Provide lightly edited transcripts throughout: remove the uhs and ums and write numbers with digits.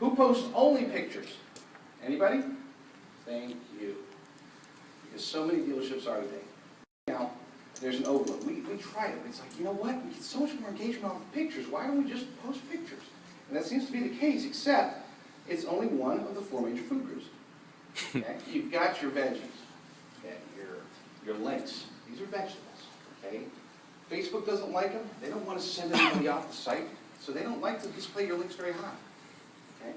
Who posts only pictures? Anybody? Thank you. Because so many dealerships are today. Now, there's an overload. We tried it. It's like, you know what? We get so much more engagement off of pictures. Why don't we just post pictures? And that seems to be the case, except it's only one of the 4 major food groups. Okay? You've got your veggies, okay? Your links. These are vegetables. Okay? Facebook doesn't like them. They don't want to send anybody off the site, so they don't like to display your links very high. Okay?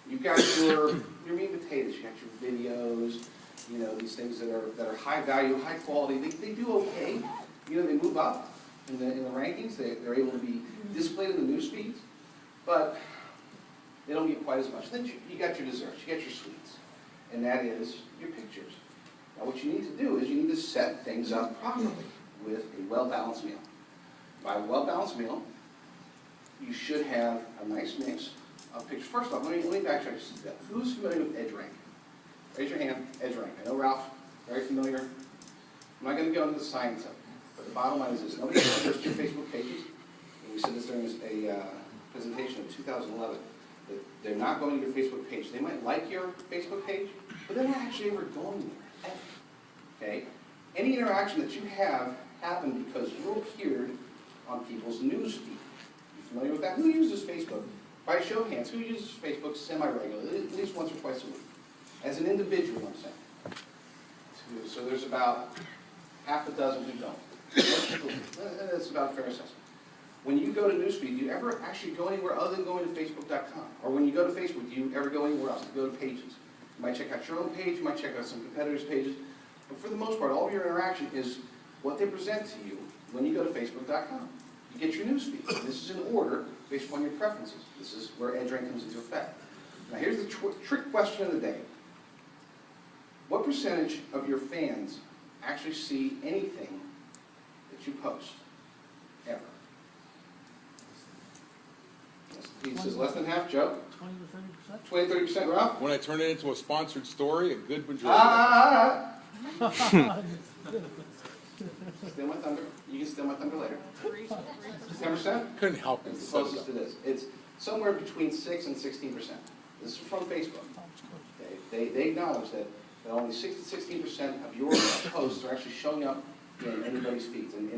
You've got your meat and potatoes. You've got your videos. You know, these things that are high value, high quality. They do okay. You know, they move up in the rankings. They're able to be displayed in the news feeds, but they don't get quite as much. Then you got your desserts. You got your sweets, and that is your pictures. Now, what you need to do is you need to set things up properly with a well-balanced meal. By a well-balanced meal, you should have a nice mix of pictures. First off, let me backtrack just a bit. Who's familiar with EdgeRank? Raise your hand. EdgeRank. I know Ralph, very familiar. I'm not going to go into the science of it, but the bottom line is this. Nobody goes to your Facebook pages. And we said this during a presentation in 2011. That they're not going to your Facebook page. They might like your Facebook page, but they're not actually ever going there. Ever. Okay? Any interaction that you have happened because you appeared on people's news feed. You familiar with that? Who uses Facebook? By a show of hands, who uses Facebook semi-regularly, at least once or twice a week? As an individual, I'm saying. So there's about half a dozen who don't. That's about a fair assessment. When you go to newsfeed, do you ever actually go anywhere other than going to Facebook.com? Or when you go to Facebook, do you ever go anywhere else? You go to pages. You might check out your own page, you might check out some competitors' pages. But for the most part, all of your interaction is what they present to you when you go to Facebook.com. You get your newsfeed. This is in order based upon your preferences. This is where EdgeRank comes into effect. Now here's the trick question of the day. What percentage of your fans actually see anything that you post, ever? He says less than half. Joe? 20 to 30%. 20 to 30%. Ralph? When I turn it into a sponsored story, a good majority. Steal my thunder. You can steal my thunder later. 10%? Couldn't help it. It's the closest it is. It's somewhere between 6 and 16%. This is from Facebook. Okay. They acknowledge that only 6 to 16% of your posts are actually showing up in anybody's feeds. And